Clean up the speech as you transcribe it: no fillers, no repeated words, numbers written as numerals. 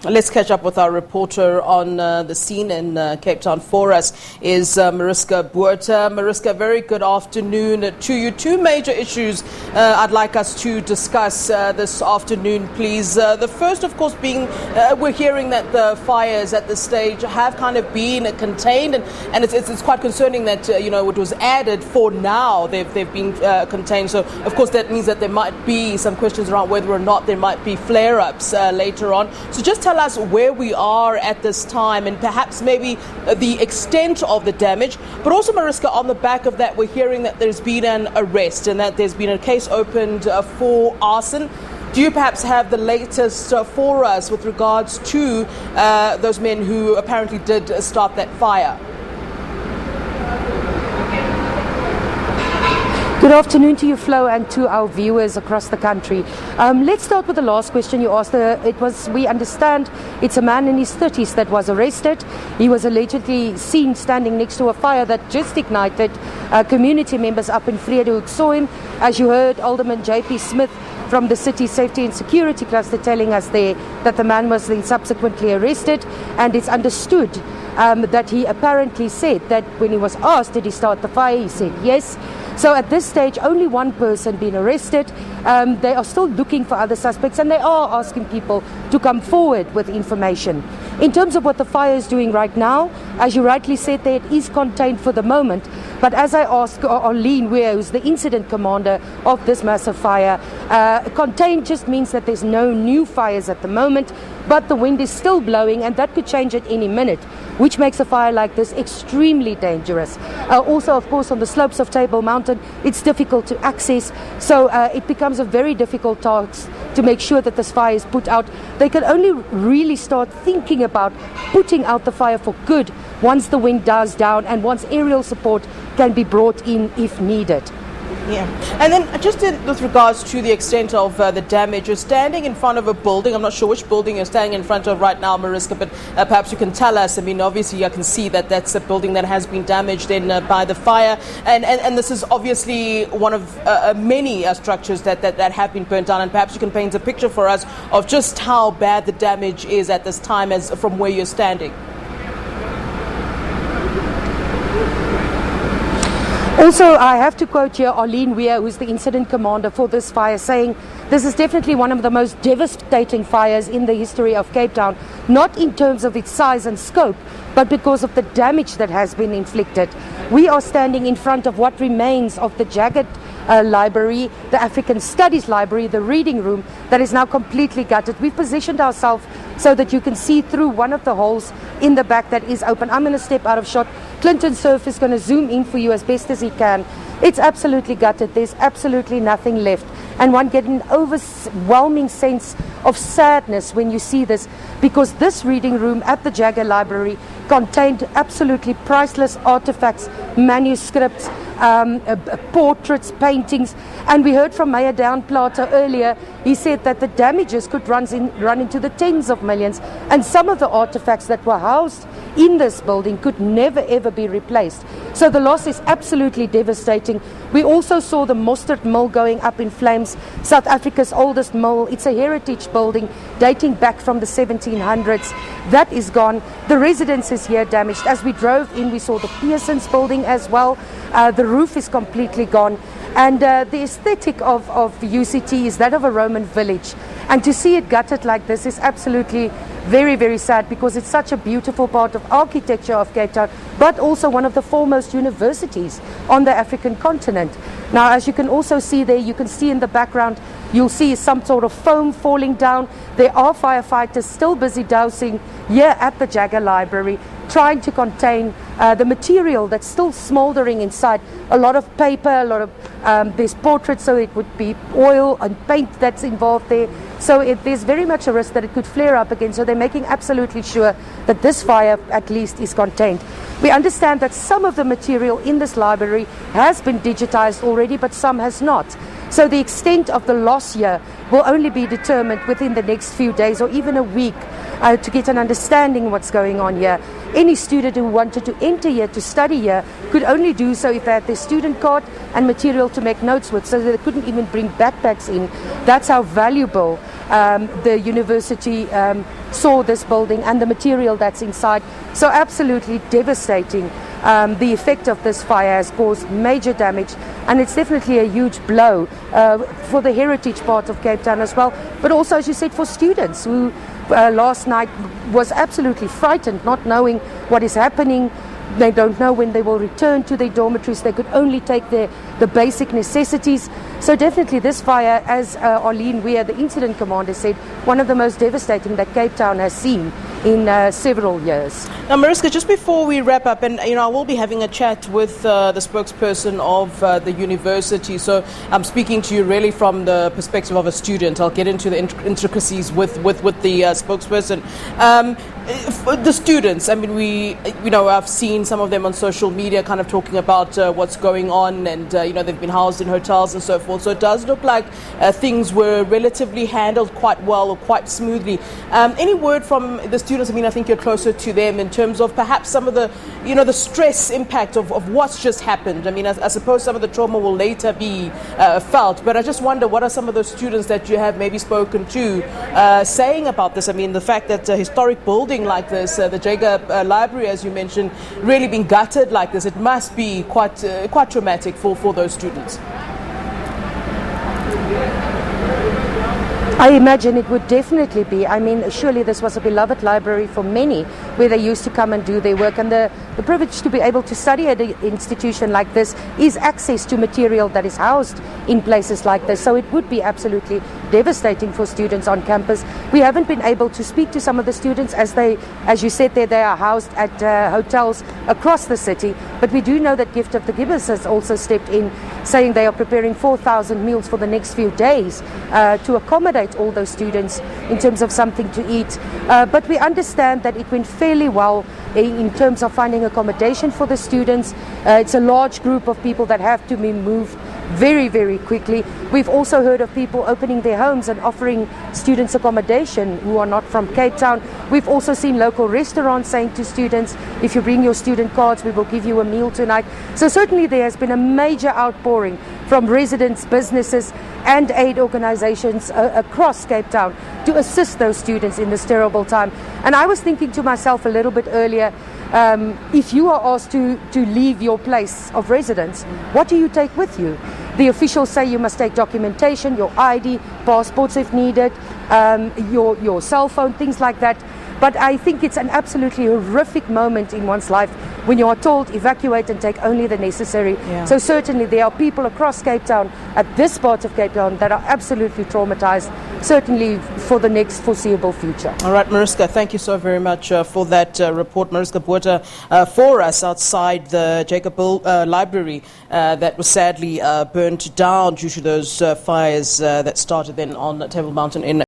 Let's catch up with our reporter on the scene in Cape Town. For us is Mariska Botha. Mariska, very good afternoon to you. Two major issues I'd like us to discuss this afternoon, please. The first, of course, being we're hearing that the fires at this stage have kind of been contained, and it's quite concerning that it was added for now. They've been contained. So, of course, that means that there might be some questions around whether or not there might be flare-ups later on. So just tell us where we are at this time and perhaps maybe the extent of the damage. But also, Mariska, on the back of that, we're hearing that there's been an arrest and that there's been a case opened for arson. Do you perhaps have the latest for us with regards to those men who apparently did start that fire? Good afternoon to you, Flo, and to our viewers across the country. Let's start with the last question you asked. We understand it's a man in his 30s that was arrested. He was allegedly seen standing next to a fire that just ignited. Community members up in Vredehoek saw him. As you heard, Alderman J.P. Smith from the City Safety and Security Cluster telling us there that the man was then subsequently arrested, and it's understood that he apparently said that when he was asked, did he start the fire, he said yes. So at this stage, only one person been arrested. They are still looking for other suspects, and they are asking people to come forward with information. In terms of what the fire is doing right now, as you rightly said there, it is contained for the moment. But as I asked Arlene Weir, who's the incident commander of this massive fire, contained just means that there's no new fires at the moment, but the wind is still blowing, and that could change at any minute, which makes a fire like this extremely dangerous. Also, of course, on the slopes of Table Mountain, it's difficult to access, so it becomes a very difficult task to make sure that this fire is put out. They can only really start thinking about putting out the fire for good once the wind dies down and once aerial support can be brought in if needed. Yeah, and then just with regards to the extent of the damage, you're standing in front of a building. I'm not sure which building you're standing in front of right now, Mariska, but perhaps you can tell us. I mean, obviously, I can see that that's a building that has been damaged then by the fire, and this is obviously one of many structures that have been burnt down. And perhaps you can paint a picture for us of just how bad the damage is at this time, as from where you're standing. Also, I have to quote here Arlene Weir, who's the incident commander for this fire, saying this is definitely one of the most devastating fires in the history of Cape Town, not in terms of its size and scope, but because of the damage that has been inflicted. We are standing in front of what remains of the Jagged Library, the African Studies Library, the reading room that is now completely gutted. We've positioned ourselves so that you can see through one of the holes in the back that is open. I'm going to step out of shot. Clinton Surf is going to zoom in for you as best as he can. It's absolutely gutted. There's absolutely nothing left. And one gets an overwhelming sense of sadness when you see this, because this reading room at the Jagger Library contained absolutely priceless artifacts, manuscripts, portraits, paintings. And we heard from Mayor Dan Plater earlier. He said that the damages could run into the tens of millions, and some of the artifacts that were housed in this building could never ever be replaced. So the loss is absolutely devastating. We also saw the Mustard Mill going up in flames, South Africa's oldest mill. It's a heritage building dating back from the 1700s. That is gone. The residences here damaged. As we drove in, we saw the Pearson's building as well. The roof is completely gone. And the aesthetic of UCT is that of a Roman village. And to see it gutted like this is absolutely very, very sad, because it's such a beautiful part of architecture of Cape Town, but also one of the foremost universities on the African continent. Now, as you can also see there, you can see in the background, you'll see some sort of foam falling down. There are firefighters still busy dousing here at the Jagger Library, trying to contain the material that's still smoldering inside. A lot of paper, a lot of there's portraits, so it would be oil and paint that's involved there. So there's very much a risk that it could flare up again. So they're making absolutely sure that this fire at least is contained. We understand that some of the material in this library has been digitized already, but some has not. So the extent of the loss here will only be determined within the next few days or even a week to get an understanding of what's going on here. Any student who wanted to enter here to study here could only do so if they had their student card and material to make notes with, so they couldn't even bring backpacks in. That's how valuable the university saw this building and the material that's inside. So absolutely devastating. The effect of this fire has caused major damage, and it's definitely a huge blow for the heritage part of Cape Town as well, but also, as you said, for students who last night was absolutely frightened, not knowing what is happening. They don't know when they will return to their dormitories. They could only take the basic necessities. So definitely this fire, as Arlene Weir, the incident commander, said, one of the most devastating that Cape Town has seen in several years. Now, Mariska, just before we wrap up, and I will be having a chat with the spokesperson of the university. So I'm speaking to you really from the perspective of a student. I'll get into the intricacies with the spokesperson. The students, I mean, I've seen some of them on social media kind of talking about what's going on, and they've been housed in hotels and so forth. So it does look like things were relatively handled quite well or quite smoothly. Any word from the students? I mean, I think you're closer to them in terms of perhaps some of the, the stress impact of what's just happened. I mean, I suppose some of the trauma will later be felt, but I just wonder, what are some of those students that you have maybe spoken to saying about this? I mean, the fact that a historic building like this, the Jacob Library, as you mentioned, really being gutted like this, it must be quite traumatic for those students. I imagine it would definitely be. I mean, surely this was a beloved library for many, where they used to come and do their work. And the privilege to be able to study at an institution like this is access to material that is housed in places like this. So it would be absolutely devastating for students on campus. We haven't been able to speak to some of the students, as you said there, they are housed at hotels across the city. But we do know that Gift of the Gibbers has also stepped in, saying they are preparing 4,000 meals for the next few days to accommodate all those students in terms of something to eat. But we understand that it went fairly well in terms of finding accommodation for the students. It's a large group of people that have to be moved very, very quickly. We've also heard of people opening their homes and offering students accommodation who are not from Cape Town. We've also seen local restaurants saying to students, if you bring your student cards, we will give you a meal tonight. So certainly there has been a major outpouring from residents, businesses and aid organizations across Cape Town to assist those students in this terrible time. And I was thinking to myself a little bit earlier, if you are asked to leave your place of residence, what do you take with you? The officials say you must take documentation, your ID, passports if needed, your cell phone, things like that. But I think it's an absolutely horrific moment in one's life when you are told evacuate and take only the necessary. Yeah. So certainly there are people across Cape Town, at this part of Cape Town, that are absolutely traumatized, certainly for the next foreseeable future. All right, Mariska, thank you so very much for that report. Mariska Botha for us outside the Jacob Library that was sadly burnt down due to those fires that started then on Table Mountain in